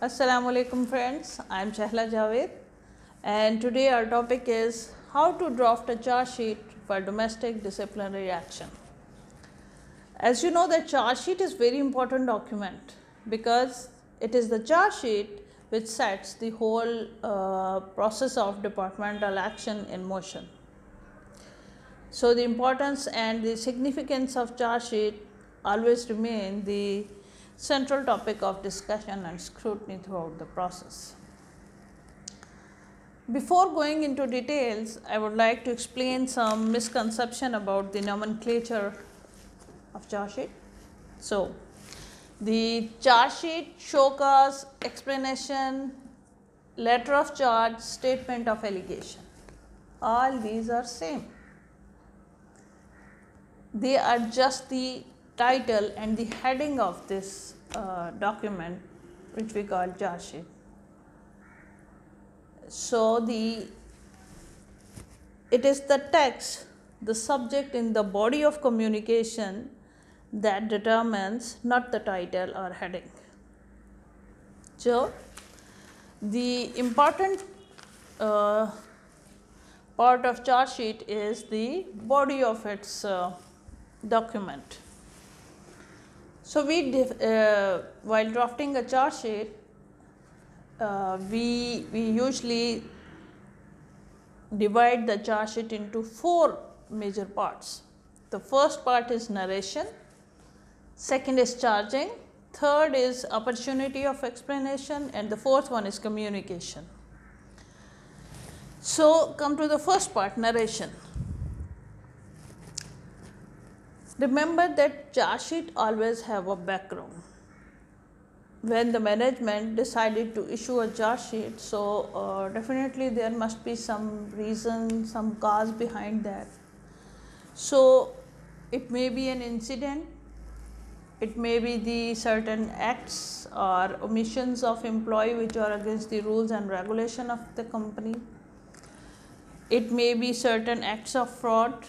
Assalamu alaikum friends, I am Chehla Javed and today our topic is how to draft a charge sheet for domestic disciplinary action. As you know, the charge sheet is very important document because it is the charge sheet which sets the whole process of departmental action in motion. So the importance and the significance of charge sheet always remain the central topic of discussion and scrutiny throughout the process. Before going into details, I would like to explain some misconception about the nomenclature of charge sheet. So, the charge sheet, show cause, explanation, letter of charge, statement of allegation, all these are same. They are just the title and the heading of this document which we call charge sheet. So, it is the text, the subject in the body of communication that determines, not the title or heading. So, the important part of charge sheet is the body of its document. So, while drafting a charge sheet, we usually divide the charge sheet into 4 major parts. The first part is narration, second is charging, third is opportunity of explanation, and the fourth one is communication. So, come to the first part, narration. Remember that charge sheet always have a background. When the management decided to issue a charge sheet, so definitely there must be some reason, some cause behind that. So, it may be an incident, it may be the certain acts or omissions of employee which are against the rules and regulation of the company. It may be certain acts of fraud.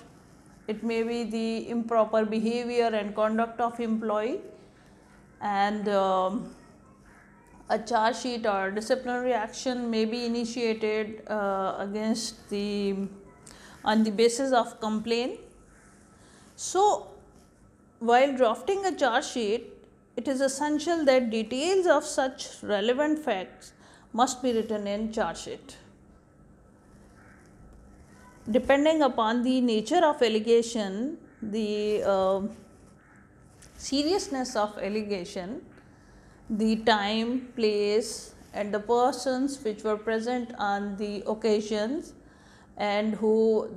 It may be the improper behavior and conduct of employee, and a charge sheet or disciplinary action may be initiated on the basis of complaint. So, while drafting a charge sheet, it is essential that details of such relevant facts must be written in charge sheet. Depending upon the nature of allegation, the seriousness of allegation, the time, place and the persons which were present on the occasions and who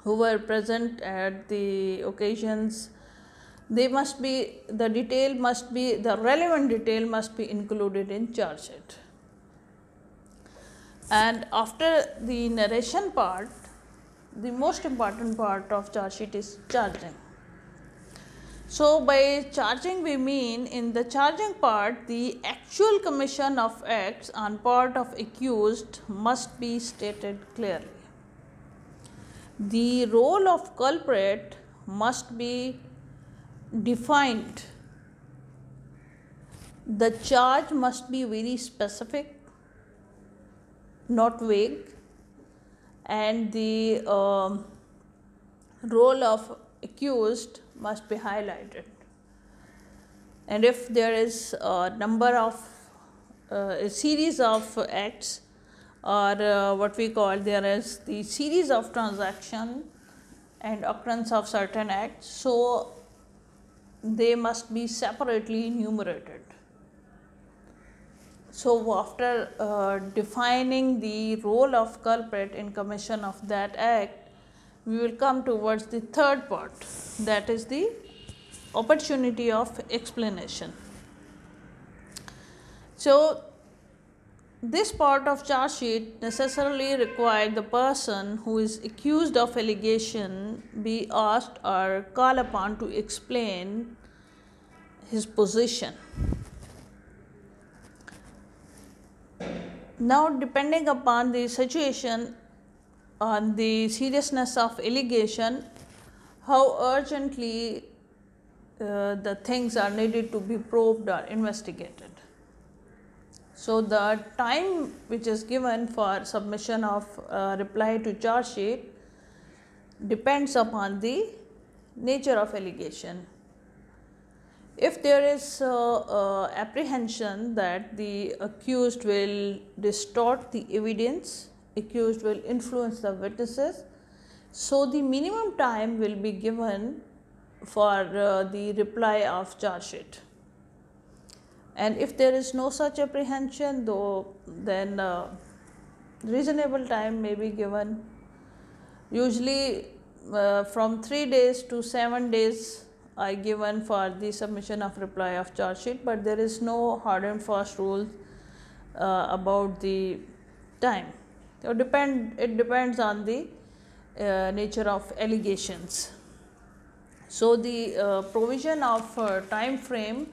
were present at the occasions, the relevant detail must be included in charge sheet. And after the narration part, the most important part of charge sheet is charging. So, by charging we mean, in the charging part, the actual commission of acts on part of accused must be stated clearly. The role of culprit must be defined. The charge must be very specific, not vague, and the role of accused must be highlighted. And if there is a series of acts, or what we call, there is the series of transaction and occurrence of certain acts, so they must be separately enumerated. So, after defining the role of culprit in commission of that act, we will come towards the third part, that is the opportunity of explanation. So, this part of charge sheet necessarily requires the person who is accused of allegation be asked or called upon to explain his position. Now, depending upon the situation, on the seriousness of allegation, how urgently the things are needed to be probed or investigated. So the time which is given for submission of reply to charge sheet depends upon the nature of allegation. If there is apprehension that the accused will distort the evidence, accused will influence the witnesses, so the minimum time will be given for the reply of charge sheet. And if there is no such apprehension, though, then reasonable time may be given. Usually from 3 days to 7 days are given for the submission of reply of charge sheet, but there is no hard and fast rule about the time. So it depends on the nature of allegations. So the provision of time frame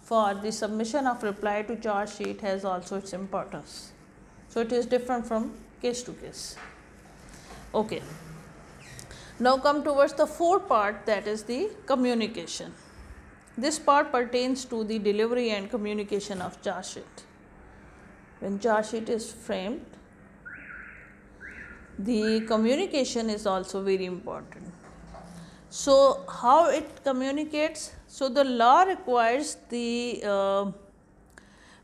for the submission of reply to charge sheet has also its importance. So it is different from case to case. Okay. Now come towards the fourth part, that is the communication. This part pertains to the delivery and communication of charge sheet. When charge sheet is framed, the communication is also very important. So how it communicates? So the law requires the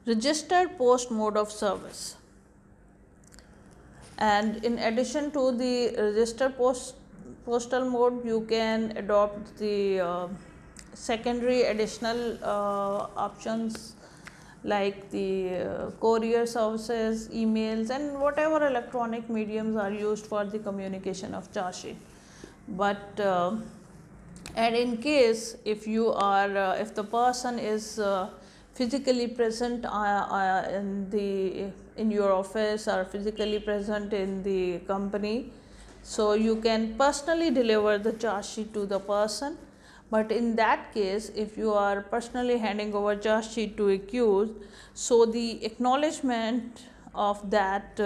registered post mode of service, and in addition to the registered postal mode, you can adopt the secondary additional options like the courier services, emails, and whatever electronic mediums are used for the communication of charge sheet. But and in case if you are if the person is physically present in your office or physically present in the company, so you can personally deliver the charge sheet to the person. But in that case, if you are personally handing over charge sheet to accused, so the acknowledgement of that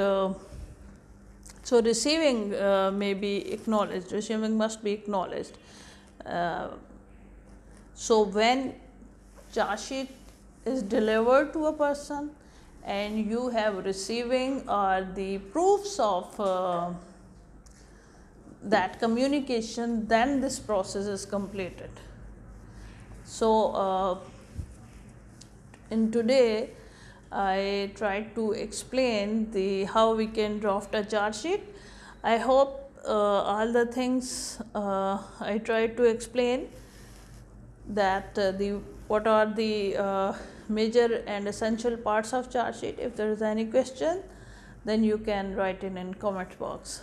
so receiving may be acknowledged, receiving must be acknowledged. So when charge sheet is delivered to a person and you have receiving or the proofs of that communication, then this process is completed. So in today I tried to explain the how we can draft a charge sheet. I hope all the things I tried to explain, that what are the major and essential parts of charge sheet. If there is any question, then you can write in comment box.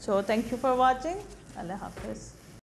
So thank you for watching. Allah Hafiz.